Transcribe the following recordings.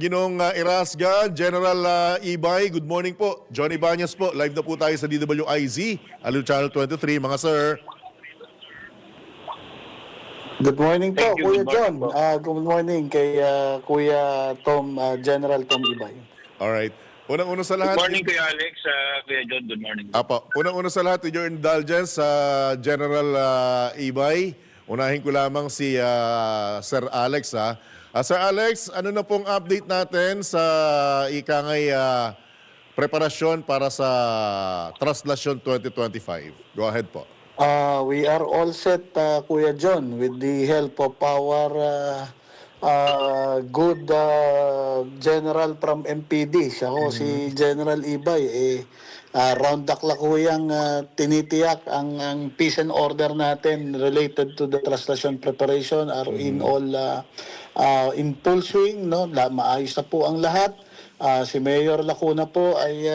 Ginoong Erasga, General Ibay, good morning po. Johnny Banyas po, live na po tayo sa DWIZ, Aliw Channel 23, mga sir. Good morning po, Thank you. Kuya Good John. morning po. Good morning kay Kuya Tom, General Tom Ibay. Alright. Unang-una sa Good lahat, morning Kuya Alex, Kuya John, good morning. Apo, unang-una sa lahat, with your indulgence, General Ibay, unahin ko lamang si Sir Alex. Sir Alex, ano na pong update natin sa ikangay preparasyon para sa Traslasyon 2025? Go ahead po. We are all set, Kuya John, with the help of our good General from MPD. Siya ho, si General Ibay. Round the clock ho yung tinitiyak ang peace and order natin related to the translation preparation are in all in full swing. No? Maayos na po ang lahat. Si Mayor Lacuna po ay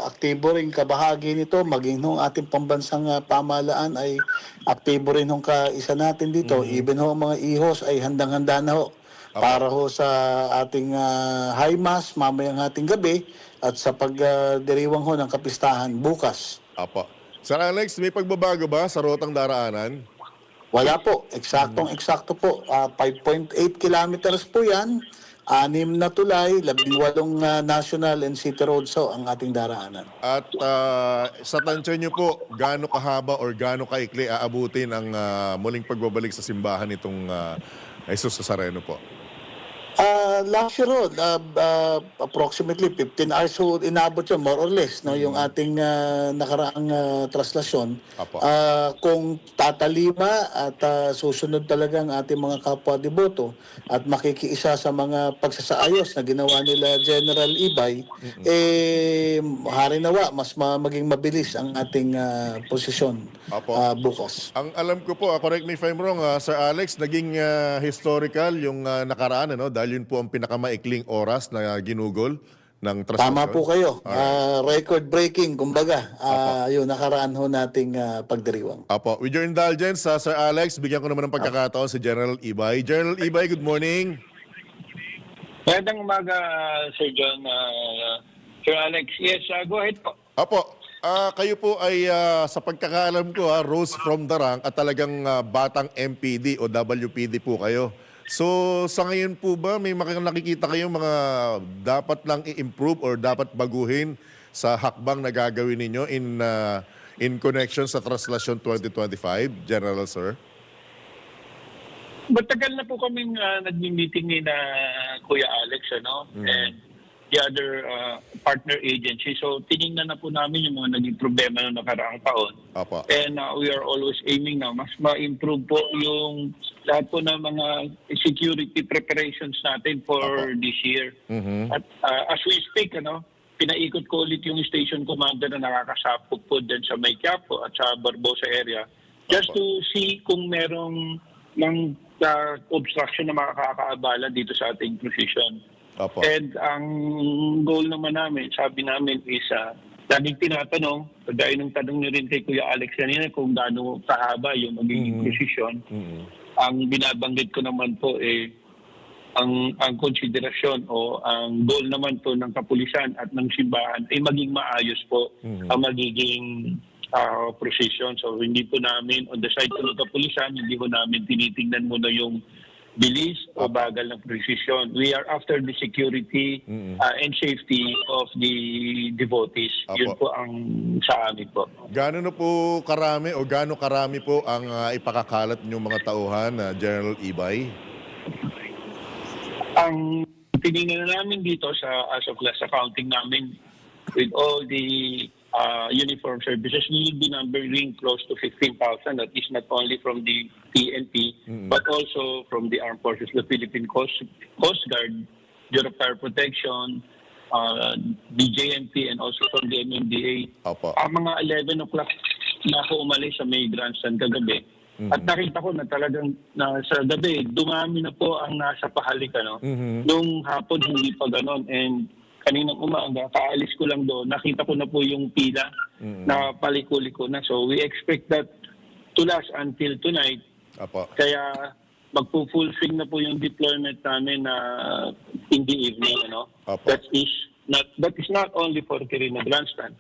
aktibo rin kabahagi nito, maging nung ating pambansang pamahalaan ay aktibo rin nung kaisa natin dito. Even ho mga ihos ay handang-handa na ho para ho sa ating high mass mamayang ating gabi at sa pagdiriwang ho ng kapistahan bukas. Apo. Sir Alex, may pagbabago ba sa rotang daraanan? Wala po, eksakto po. 5.8 kilometers po yan. 6 na tulay, 18 national and city roads ho ang ating daraanan. At sa tansya nyo po, gaano kahaba or gaano kaikli aabutin ang muling pagbabalik sa simbahan itong Jesus Nazareno po? Last year ho, approximately 15 hours ho inabot yun, more or less, no, yung ating nakaraang traslasyon. Apo. Kung tatalima at susunod talaga ang ating mga kapwa deboto at makikiisa sa mga pagsasaayos na ginawa nila General Ibay, hari nawa, mas maging mabilis ang ating posisyon Apo. bukas. Ang alam ko po, correct me if I'm wrong, Sir Alex, naging historical yung nakaraan, ano? Dahil yun po ang pinakamaikling oras na ginugol ng traslasyon. Tama po kayo. Record-breaking, kumbaga. Yung nakaraan ho nating pagdiriwang. Apo, with your indulgence, Sir Alex, bigyan ko naman ng pagkakataon si General Ibay. General Ibay, good morning. Magandang umaga, Sir John, Sir Alex. Yes, go ahead po. Apo, kayo po ay sa pagkakaalam ko, rose from the rank at talagang batang MPD o WPD po kayo. So sa ngayon po ba may nakikita kayong mga dapat lang i-improve or dapat baguhin sa hakbang na gagawin ninyo in connection sa Traslasyon 2025, General Sir? Matagal na po kaming nag-meeting ni Kuya Alex, and the other partner agency. So tinignan na po namin yung mga naging problema ng nakaraang taon. Apo. And we are always aiming na mas ma-improve po yung lahat po ng mga security preparations natin for this year. At as we speak, pinaikot ko ulit yung station commander na nakakasapot po din sa May Quiapo at sa Barbosa area just to see kung merong obstruction na makakaabala dito sa ating position. Apo. And ang goal naman namin, sabi namin is laging tinatanong, dahil nung tanong niyo rin kay Kuya Alex kanina kung gaano kahaba yung magiging posisyon. Ang binabanggit ko naman po ang konsiderasyon o ang goal naman po ng kapulisan at ng simbahan ay maging maayos po ang magiging procession. So hindi po namin, on the side po ng kapulisan, hindi po namin tinitingnan muna yung bilis o bagal ng precision. We are after the security and safety of the devotees. Yun po ang sa amin po. Gaano na po karami o gaano karami po ang ipakakalat ninyong mga tauhan, General Ibay? Ang tinignan na namin dito as of last accounting namin with all the uniform services, we will be numbering close to 15,000. That is not only from the PNP, but also from the Armed Forces, the Philippine Coast Guard, Bureau of Fire Protection, BJMP, and also from the MMDA. Opo. Ang mga 11 o'clock na ako umalis sa may grandstand kagabi. At nakita ko na talagang sa gabi, dumami na po ang nasa pahalik. Nung hapon, hindi pa ganon. And kaninang umaga, kaalis ko lang doon, nakita ko na po yung pila na palikuli ko na. So we expect that to last until tonight. Apo. Kaya magpo-full swing na po yung deployment namin na in the evening. Apo. That is not only for Quirino Grandstand,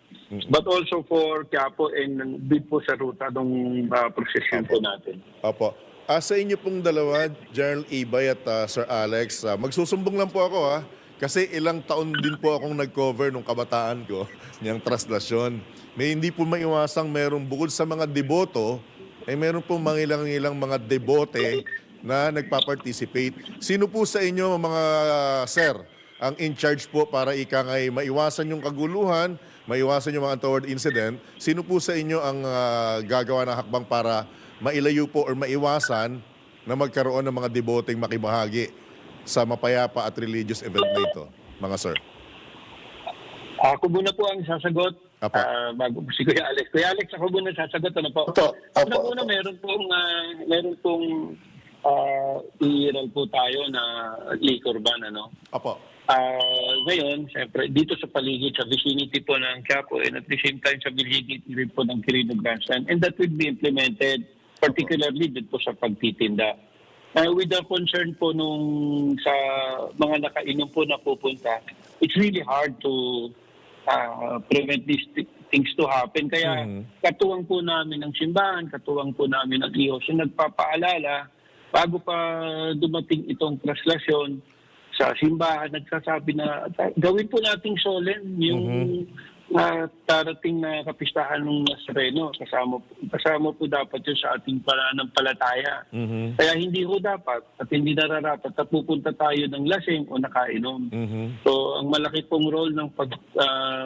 but also for Quiapo and din po sa ruta ng prosesyon po natin. Opo. Sa inyo pong dalawa, General Ibay at Sir Alex, magsusumbong lang po ako kasi ilang taon din po akong nag-cover nung kabataan ko, niyang traslasyon. May hindi po maiwasang merong bukod sa mga deboto, ay meron po ilang mga debote na nagpa-participate. Sino po sa inyo mga sir ang in charge po para ika ngay maiwasan yung kaguluhan, maiwasan yung mga untoward incident? Sino po sa inyo ang gagawa ng hakbang para mailayo po or maiwasan na magkaroon ng mga deboteng makibahagi sa mapayapa at religious event na ito, mga sir? Ako muna po ang sasagot. Apo. Bago po si Kuya Alex. Kuya Alex, ako muna sasagot. Ano po? Opo. Una, meron pong i-roll po tayo na liquor ban, Apo. Ngayon, siyempre, dito sa paligid, sa vicinity po ng Quiapo and at the same time sa vicinity rin po ng Quirino Grandstand, and that will be implemented particularly dito po sa pagtitinda. With the concern po nung sa mga nakainom po na pupunta, it's really hard to prevent these things to happen. Kaya katuwang po namin ng simbahan, katuwang po namin ang IHOS yung nagpapaalala bago pa dumating itong traslasyon sa simbahan, nagsasabi na gawin po nating solemn yung darating na kapistahan ng Nazareno. Kasama po dapat yun sa ating pananampalataya. Kaya hindi ho dapat at hindi nararapat na pupunta tayo ng lasing o nakainom. So, ang malaki pong role ng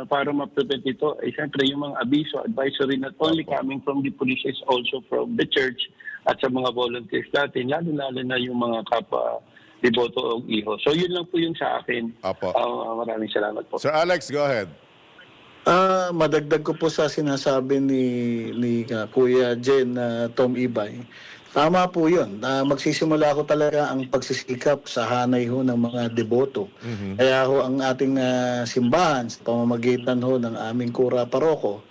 para ma-prevent ito ay siyempre yung mga abiso, advisory not only coming from the police, is also from the church at sa mga volunteers natin, lalo-lalo na yung mga kapwa deboto o iho. So, yun lang po yung sa akin. Apo. Maraming salamat po. Sir Alex, go ahead. Madagdag ko po sa sinasabi ni Kuya Jen Tom Ibay. Tama po yun. Magsisimula ko talaga ang pagsisikap sa hanay ho ng mga deboto. Kaya ho ang ating simbahan sa pamamagitan ho ng aming kura paroko,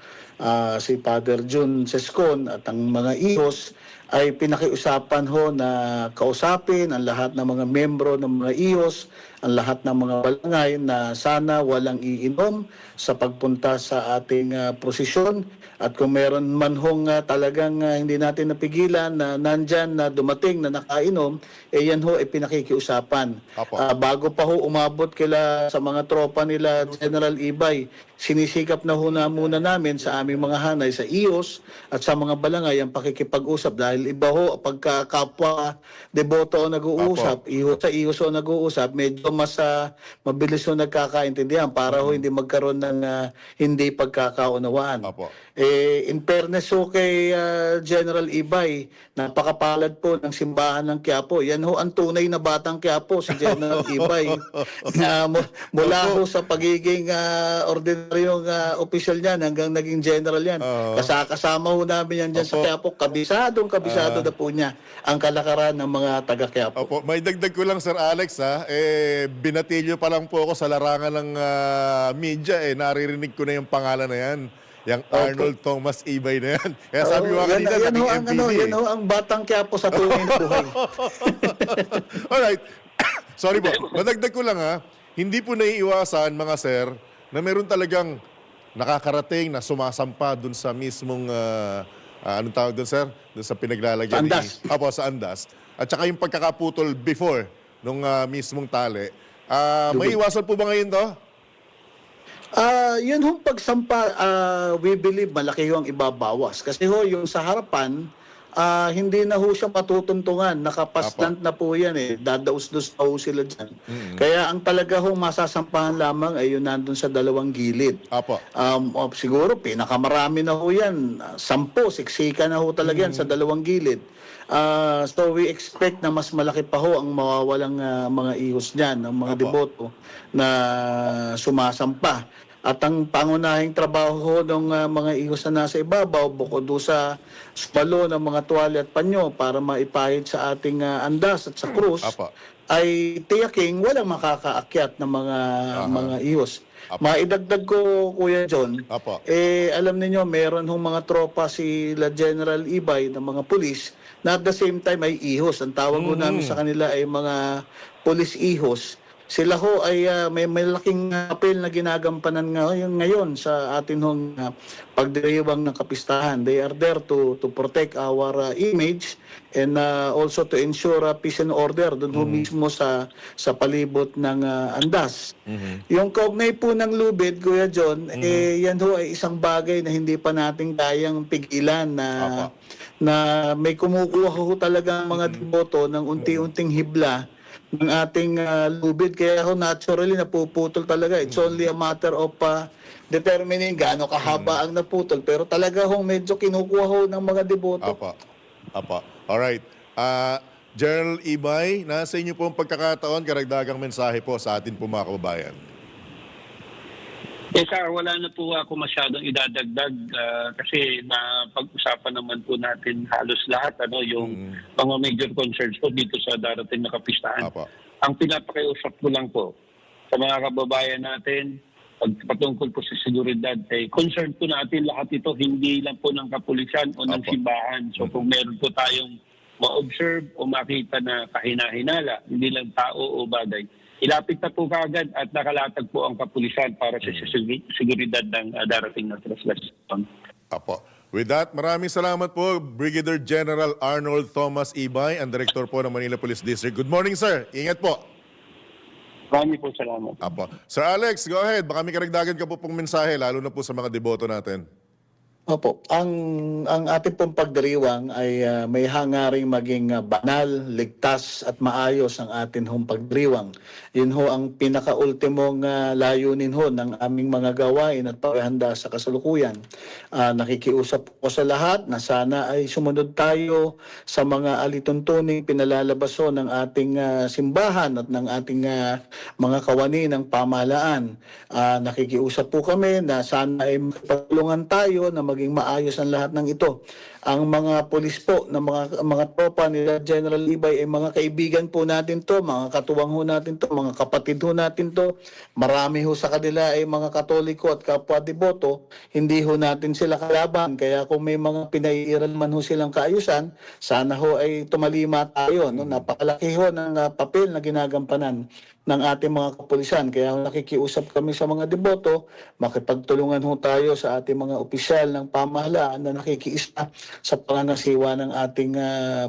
si Father Jun Sescon at ang mga ihos ay pinakiusapan ho na kausapin ang lahat ng mga membro ng mga ihos, ang lahat ng mga balangay na sana walang iinom sa pagpunta sa ating prosesyon. At kung meron man hong talagang hindi natin napigilan na nandyan na dumating na nakainom, yan ho ay pinakikiusapan. Bago pa ho umabot kila sa mga tropa nila General Ibay, sinisikap na ho na muna namin sa aming mga hanay sa IOS at sa mga balangay ang pakikipag-usap dahil iba ho pagkakapwa deboto o nag-uusap, sa IOS o nag-uusap, medyo mas mabilis ho nagkakaintindihan para ho hindi magkaroon ng hindi pagkakaunawaan. In fairness ho kay General Ibay, napakapalad po ng simbahan ng Quiapo. Yan ho ang tunay na batang Quiapo, si General Ibay. Mula ho sa pagiging ordinaryong opisyal niyan hanggang naging general yan. Kasama ho namin yan dyan sa Quiapo. Kabisado na po niya ang kalakaran ng mga taga-Quiapo. Opo, may dagdag ko lang, Sir Alex, binatilyo pa lang po ako sa larangan ng media, naririnig ko na yung pangalan na yan. Yung Arnold Thomas Ibay na yan. Kaya sabi mo kanina, naging MPD. Yan ho ang batang Quiapo sa tunay na buhay. Alright. Sorry po. Madagdag ko lang hindi po naiiwasan, mga sir, na meron talagang nakakarating na sumasampa dun sa mismong, anong tawag dun, sir? Dun sa pinaglalagyan Andas. Sa andas. At saka yung pagkakaputol before nung mismong tali. May iwasan po ba ngayon to? Yun hong pagsampa, we believe malaki ho ang ibabawas. Kasi ho, yung sa harapan, hindi na ho siya matutuntungan. Nakapaslant na po yan Dadaus-dus na ho sila dyan. Kaya ang talaga ho masasampahan lamang ay yun nandun sa dalawang gilid. Siguro pinakamarami na ho yan. 10, siksika na ho talaga yan sa dalawang gilid. So we expect na mas malaki pa ho ang mawawalang mga ihos dyan, ang mga deboto na sumasampa. At ang pangunahing trabaho ho ng mga ihos na nasa ibabaw, bukod do sa spalo ng mga tuwalya at panyo para maipahid sa ating andas at sa krus, ay tiyaking walang makakaakyat ng mga ihos. Maidagdag ko, Kuya John, Apo. alam niyo meron hong mga tropa si La General Ibay ng mga pulis na at the same time ay ihos. Ang tawag ko namin sa kanila ay mga pulis ihos. Sila ho ay may malaking papel na ginagampanan ngayon sa atin hong pagdiriwang ng kapistahan. They are there to protect our image and also to ensure peace and order doon ho mismo sa palibot ng andas. Yung kaugnay po ng lubid, Kuya John, yan ho ay isang bagay na hindi pa natin kayang pigilan na may kumukuha ho talaga mga deboto ng unti-unting hibla ng ating lubid. Kaya ako naturally napuputol talaga. It's only a matter of determining gaano kahaba ang naputol. Pero talaga hong medyo kinukuha ho ng mga deboto. Apa. Alright. General Ibay, nasa inyo po ang pagkakataon, karagdagang mensahe po sa atin po mga kababayan. Yes, sir, wala na po ako masyadong idadagdag kasi pag-usapan naman po natin halos lahat yung mga major concerns po dito sa darating na kapistahan. Apo. Ang pinapakiusap ko lang po sa mga kababayan natin, patungkol po sa seguridad, concern po natin lahat ito, hindi lang po ng kapulisan o ng simbahan. So kung meron po tayong ma-observe o makita na kahina-hinala, hindi lang tao o bagay, ilapit na po kaagad at nakalatag po ang kapulisan para sa seguridad ng darating na translasyon. Apo. With that, maraming salamat po, Brigadier General Arnold Thomas Ibay, ang Director po ng Manila Police District. Good morning, sir. Ingat po. Maraming po salamat. Apo. Sir Alex, go ahead. Baka may karagdagan ka po pong mensahe, lalo na po sa mga deboto natin. Opo, ang ating pong pagdiriwang ay may hangaring maging banal, ligtas at maayos ang atin hong pagdiriwang. Yun ho ang pinakaultimong layunin ho ng aming mga gawain at paghahanda sa kasalukuyan. Nakikiusap ko sa lahat na sana ay sumunod tayo sa mga alituntuning pinalalabas ho ng ating simbahan at ng ating mga kawani ng pamahalaan. Nakikiusap po kami na sana ay magpatulungan tayo na maging maayos ang lahat ng ito. Ang mga pulis po, na mga tropa nila General Ibay ay mga kaibigan po natin to, mga katuwang ho natin to, mga kapatid ho natin to. Marami ho sa kanila ay mga Katoliko at kapwa deboto, hindi ho natin sila kalaban. Kaya kung may mga pinaiiral man ho silang kaayusan, sana ho ay tumalima tayo. No? Napakalaki ho ng papel na ginagampanan ng ating mga kapulisan. Kaya nakikiusap kami sa mga deboto, makipagtulungan ho tayo sa ating mga opisyal ng pamahalaan na nakikiisa sa pangangasiwa ng ating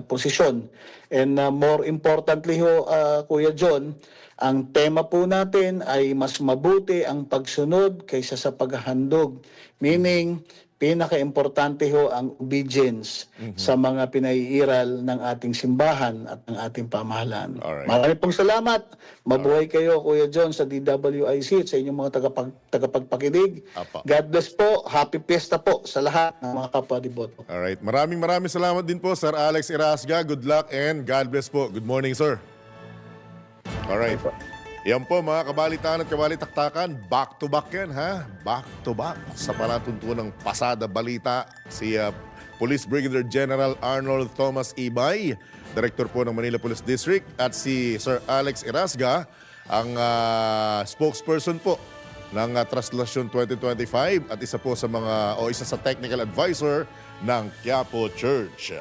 posisyon. And more importantly ho, Kuya John, ang tema po natin ay mas mabuti ang pagsunod kaysa sa paghahandog. Meaning, pinaka-importante ho ang obedience sa mga pinaiiral ng ating simbahan at ng ating pamahalaan. Alright. Marami pong salamat. Mabuhay kayo, Kuya John, sa DWIC at sa inyong mga tagapagpakinig. Apa. God bless po. Happy Fiesta po sa lahat ng mga kapwa-deboto. Alright. Maraming salamat din po, Sir Alex Erasga. Good luck and God bless po. Good morning, sir. Alright. Yan po mga kabalitaan at kabalitaktakan, back to back yan ha, back to back sa palatuntunang pasada balita si Police Brigadier General Arnold Thomas Ibay, Director po ng Manila Police District, at si Sir Alex Erasga, ang spokesperson po ng Translasyon 2025 at isa po sa isa sa technical advisor ng Quiapo Church.